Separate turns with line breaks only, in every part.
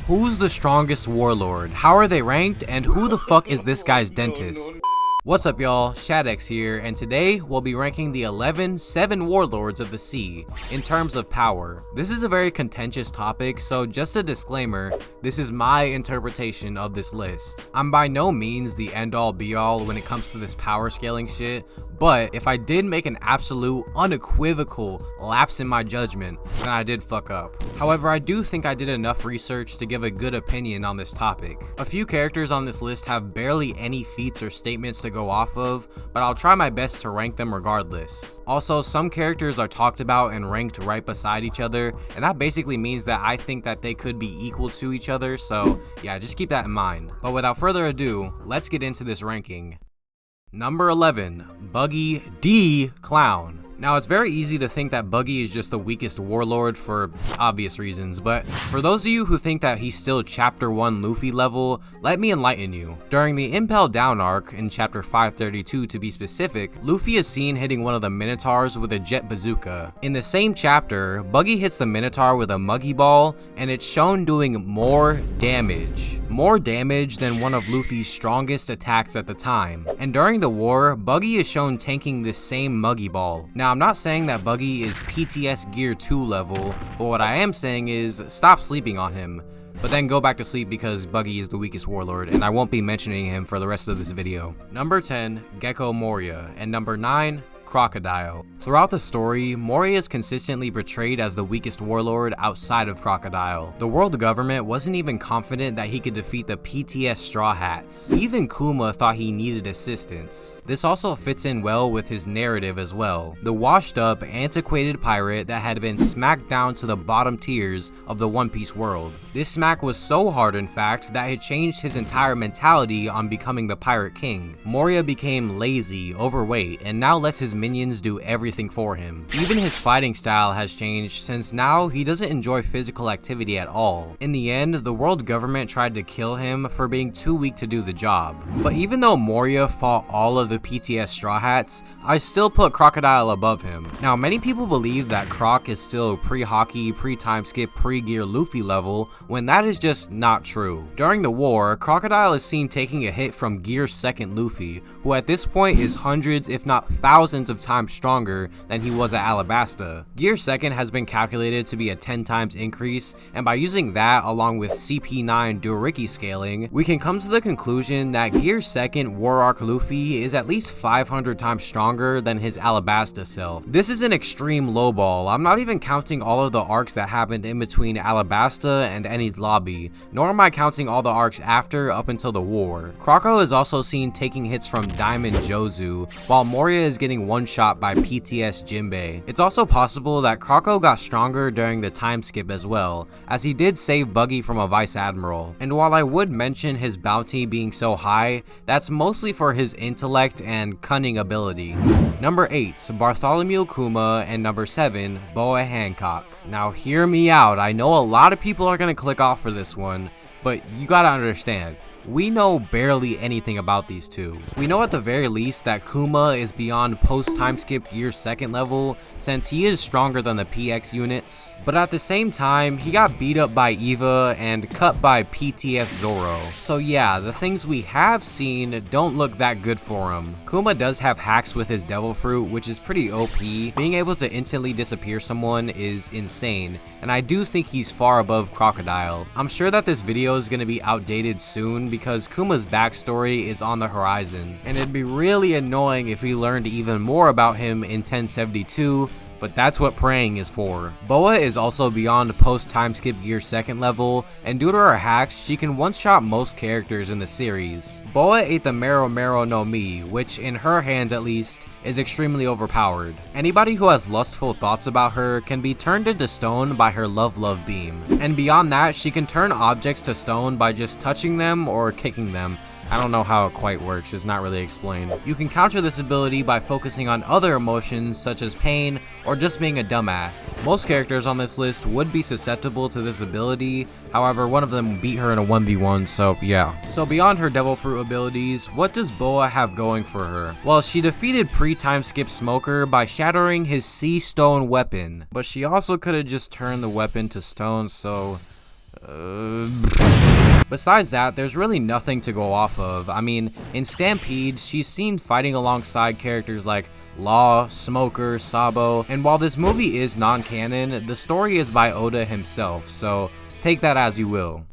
Who's the strongest warlord? How are they ranked? And who the fuck is this guy's dentist? What's up y'all, Shadex here, and today we'll be ranking the 7 warlords of the sea in terms of power. This is a very contentious topic, so just a disclaimer, this is my interpretation of this list. I'm by no means the end all be all when it comes to this power scaling shit, but if I did make an absolute unequivocal lapse in my judgment, then I did fuck up. However, I do think I did enough research to give a good opinion on this topic. A few characters on this list have barely any feats or statements to go off of, but I'll try my best to rank them regardless. Also, some characters are talked about and ranked right beside each other, and that basically means that I think that they could be equal to each other, so yeah, just keep that in mind. But without further ado, let's get into this ranking. Number 11, Buggy D Clown. Now, it's very easy to think that Buggy is just the weakest warlord for obvious reasons, but for those of you who think that he's still Chapter 1 Luffy level, let me enlighten you. During the Impel Down arc, in Chapter 532 to be specific, Luffy is seen hitting one of the Minotaurs with a jet bazooka. In the same chapter, Buggy hits the Minotaur with a Muggy Ball, and it's shown doing more damage. More damage than one of Luffy's strongest attacks at the time. And during the war, Buggy is shown tanking this same Muggy Ball. Now, I'm not saying that Buggy is PTS Gear 2 level, but what I am saying is stop sleeping on him. But then go back to sleep because Buggy is the weakest warlord, and I won't be mentioning him for the rest of this video. Number 10, Gecko Moria, and number 9, Crocodile. Throughout the story, Moria is consistently portrayed as the weakest warlord outside of Crocodile. The world government wasn't even confident that he could defeat the PTS Straw Hats. Even Kuma thought he needed assistance. This also fits in well with his narrative as well. The washed up, antiquated pirate that had been smacked down to the bottom tiers of the One Piece world. This smack was so hard in fact that it changed his entire mentality on becoming the Pirate King. Moria became lazy, overweight, and now lets his minions do everything for him. Even his fighting style has changed since now he doesn't enjoy physical activity at all. In the end, the world government tried to kill him for being too weak to do the job. But even though Moria fought all of the PTS Straw Hats, I still put Crocodile above him. Now, many people believe that Croc is still pre-Hockey, pre-time skip, pre-gear Luffy level, when that is just not true. During the war, Crocodile is seen taking a hit from Gear 2nd Luffy, who at this point is hundreds if not thousands of times stronger than he was at Alabasta. Gear 2nd has been calculated to be a 10 times increase, and by using that along with CP9 Doriki scaling, we can come to the conclusion that Gear 2nd War Arc Luffy is at least 500 times stronger than his Alabasta self. This is an extreme lowball. I'm not even counting all of the arcs that happened in between Alabasta and Enies Lobby, nor am I counting all the arcs after up until the war. Croco is also seen taking hits from Diamond Jozu, while Moria is getting one shot by PTS Jinbei. It's also possible that Croco got stronger during the time skip as well, as he did save Buggy from a Vice Admiral. And while I would mention his bounty being so high, that's mostly for his intellect and cunning ability. Number 8, Bartholomew Kuma, and number 7, Boa Hancock. Now hear me out, I know a lot of people are gonna click off for this one, but you gotta understand, we know barely anything about these two. We know at the very least that Kuma is beyond post-time skip Gear 2nd level since he is stronger than the PX units, but at the same time, he got beat up by Eva and cut by PTS Zoro. So yeah, the things we have seen don't look that good for him. Kuma does have hacks with his Devil Fruit, which is pretty OP. Being able to instantly disappear someone is insane, and I do think he's far above Crocodile. I'm sure that this video is going to be outdated soon because Kuma's backstory is on the horizon, and it'd be really annoying if we learned even more about him in 1072, but that's what praying is for. Boa is also beyond post-time skip Gear 2nd level, and due to her hacks, she can one-shot most characters in the series. Boa ate the Mero Mero no Mi, which in her hands at least, is extremely overpowered. Anybody who has lustful thoughts about her can be turned into stone by her Love beam. And beyond that, she can turn objects to stone by just touching them or kicking them. I don't know how it quite works, it's not really explained. You can counter this ability by focusing on other emotions such as pain or just being a dumbass. Most characters on this list would be susceptible to this ability, however one of them beat her in a 1v1, so yeah. So beyond her Devil Fruit abilities, what does Boa have going for her? Well, she defeated pre-time skip Smoker by shattering his Sea Stone weapon, but she also could have just turned the weapon to stone, so Besides that, there's really nothing to go off of. I mean, in Stampede, she's seen fighting alongside characters like Law, Smoker, Sabo, and while this movie is non-canon, the story is by Oda himself, so take that as you will.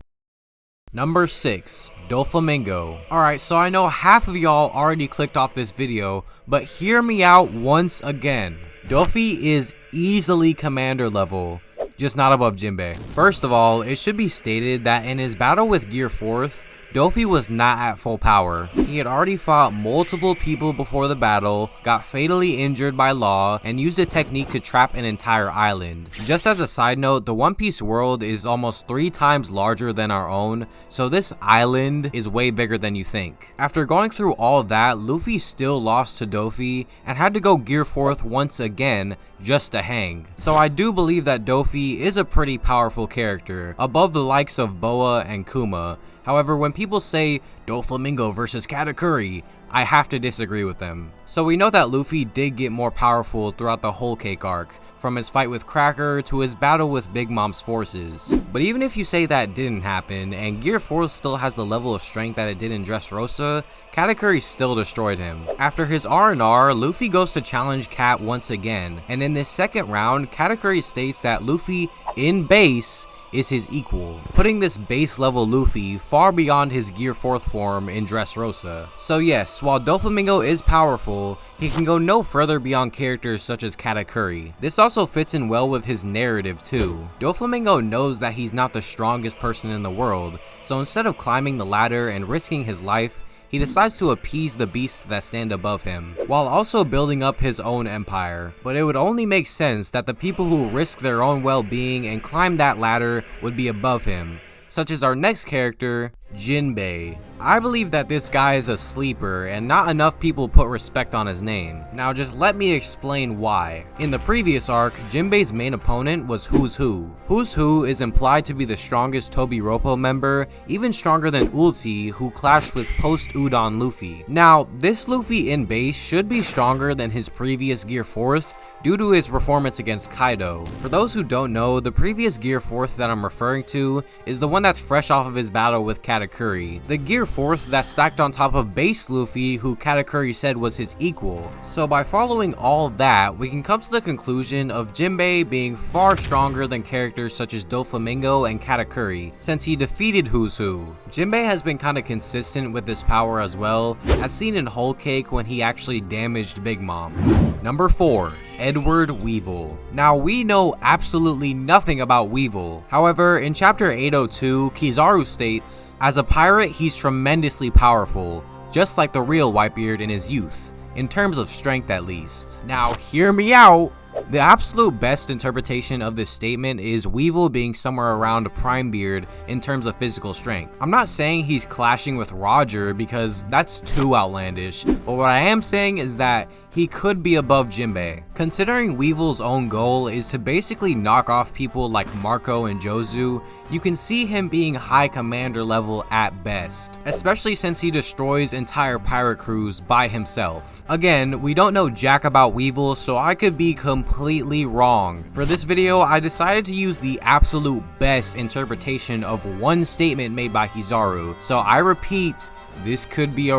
Number 6. Doflamingo. Alright, so I know half of y'all already clicked off this video, but hear me out once again. Dofi is easily commander level, just not above Jinbei. First of all, it should be stated that in his battle with Gear 4th, Dofi was not at full power. He had already fought multiple people before the battle, got fatally injured by Law, and used a technique to trap an entire island. Just as a side note, the One Piece world is almost 3 times larger than our own, so this island is way bigger than you think. After going through all that, Luffy still lost to Dofi and had to go Gear 4th once again just to hang. So I do believe that Dofi is a pretty powerful character, above the likes of Boa and Kuma. However, when people say Doflamingo versus Katakuri, I have to disagree with them. So we know that Luffy did get more powerful throughout the whole Cake arc, from his fight with Cracker to his battle with Big Mom's forces. But even if you say that didn't happen, and Gear 4 still has the level of strength that it did in Dressrosa, Katakuri still destroyed him. After his R&R, Luffy goes to challenge Kat once again, and in this second round, Katakuri states that Luffy, in base, is his equal, putting this base level Luffy far beyond his Gear 4th form in Dressrosa. So yes, while Doflamingo is powerful, he can go no further beyond characters such as Katakuri. This also fits in well with his narrative too. Doflamingo knows that he's not the strongest person in the world, so instead of climbing the ladder and risking his life, he decides to appease the beasts that stand above him, while also building up his own empire. But it would only make sense that the people who risk their own well-being and climb that ladder would be above him, such as our next character, Jinbei. I believe that this guy is a sleeper and not enough people put respect on his name. Now just let me explain why. In the previous arc, Jinbei's main opponent was Who's Who. Who's Who is implied to be the strongest Tobiropo member, even stronger than Ulti, who clashed with post-Udon Luffy. Now, this Luffy in base should be stronger than his previous Gear 4th, due to his performance against Kaido. For those who don't know, the previous Gear 4th that I'm referring to is the one that's fresh off of his battle with Katakuri. The Gear 4th that's stacked on top of base Luffy, who Katakuri said was his equal. So by following all that, we can come to the conclusion of Jinbei being far stronger than characters such as Doflamingo and Katakuri, since he defeated Who's Who. Jinbei has been kinda consistent with this power as well, as seen in Whole Cake when he actually damaged Big Mom. Number 4. Edward Weevil. Now we know absolutely nothing about Weevil. However, in chapter 802, Kizaru states, as a pirate he's tremendously powerful, just like the real Whitebeard in his youth, in terms of strength at least. Now hear me out! The absolute best interpretation of this statement is Weevil being somewhere around Primebeard in terms of physical strength. I'm not saying he's clashing with Roger because that's too outlandish, but what I am saying is that he could be above Jinbei. Considering Weevil's own goal is to basically knock off people like Marco and Jozu, you can see him being high commander level at best, especially since he destroys entire pirate crews by himself. Again, we don't know jack about Weevil, so I could be completely wrong. For this video, I decided to use the absolute best interpretation of one statement made by Kizaru, so I repeat, this could be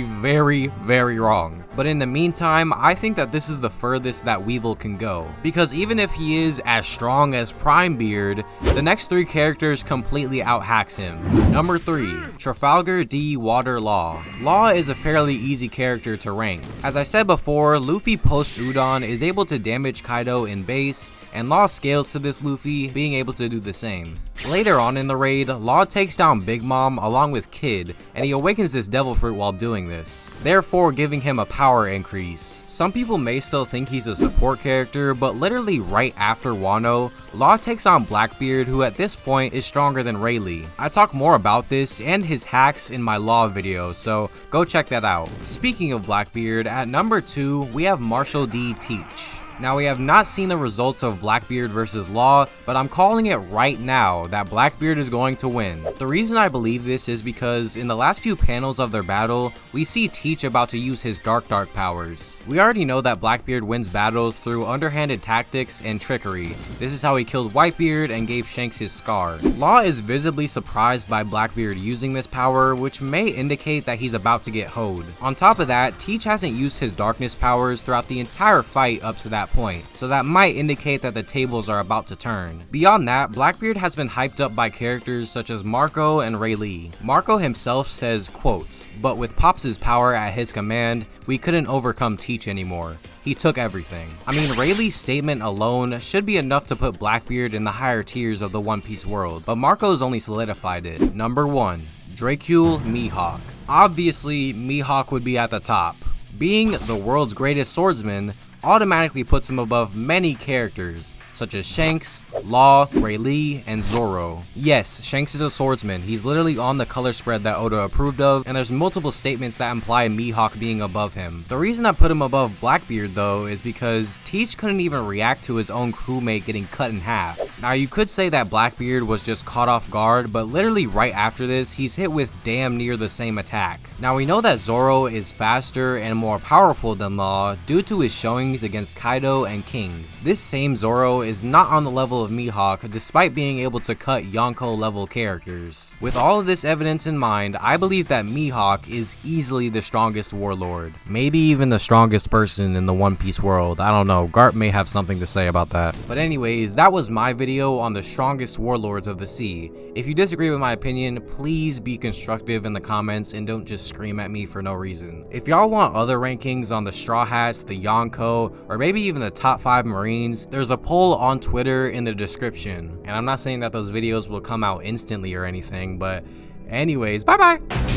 very, very wrong. But in the meantime, I think that this is the furthest that Weevil can go, because even if he is as strong as Primebeard, the next 3 characters completely outhacks him. Number 3. Trafalgar D. Water Law. Law is a fairly easy character to rank. As I said before, Luffy post-Udon is able to damage Kaido in base, and Law scales to this Luffy, being able to do the same. Later on in the raid, Law takes down Big Mom along with Kid, and he awakens this devil fruit while doing this, therefore giving him a power increase. Some people may still think he's a support character, but literally right after Wano, Law takes on Blackbeard, who at this point is stronger than Rayleigh. I talk more about this and his hacks in my Law video, so go check that out. Speaking of Blackbeard, at number 2, we have Marshall D. Teach. Now, we have not seen the results of Blackbeard versus Law, but I'm calling it right now that Blackbeard is going to win. The reason I believe this is because in the last few panels of their battle, we see Teach about to use his dark powers. We already know that Blackbeard wins battles through underhanded tactics and trickery. This is how he killed Whitebeard and gave Shanks his scar. Law is visibly surprised by Blackbeard using this power, which may indicate that he's about to get hoed. On top of that, Teach hasn't used his darkness powers throughout the entire fight up to that point, so that might indicate that the tables are about to turn. Beyond that, Blackbeard has been hyped up by characters such as Marco and Rayleigh. Marco himself says, quote, "But with Pops' power at his command, we couldn't overcome Teach anymore. He took everything." I mean, Rayleigh's statement alone should be enough to put Blackbeard in the higher tiers of the One Piece world, but Marco's only solidified it. Number 1. Dracule Mihawk. Obviously, Mihawk would be at the top. Being the world's greatest swordsman automatically puts him above many characters such as Shanks, Law, Rayleigh, and Zoro. Yes, Shanks is a swordsman. He's literally on the color spread that Oda approved of, and there's multiple statements that imply Mihawk being above him. The reason I put him above Blackbeard though is because Teach couldn't even react to his own crewmate getting cut in half. Now you could say that Blackbeard was just caught off guard, but literally right after this, he's hit with damn near the same attack. Now we know that Zoro is faster and more powerful than Law due to his showings against Kaido and King. This same Zoro is not on the level of Mihawk despite being able to cut Yonko level characters. With all of this evidence in mind, I believe that Mihawk is easily the strongest warlord. Maybe even the strongest person in the One Piece world. I don't know, Garp may have something to say about that. But anyways, that was my video on the strongest warlords of the sea. If you disagree with my opinion, please be constructive in the comments and don't just scream at me for no reason. If y'all want other rankings on the Straw Hats, the Yonko, or maybe even the top 5 Marines, there's a poll on Twitter in the description. And I'm not saying that those videos will come out instantly or anything, but anyways, bye bye!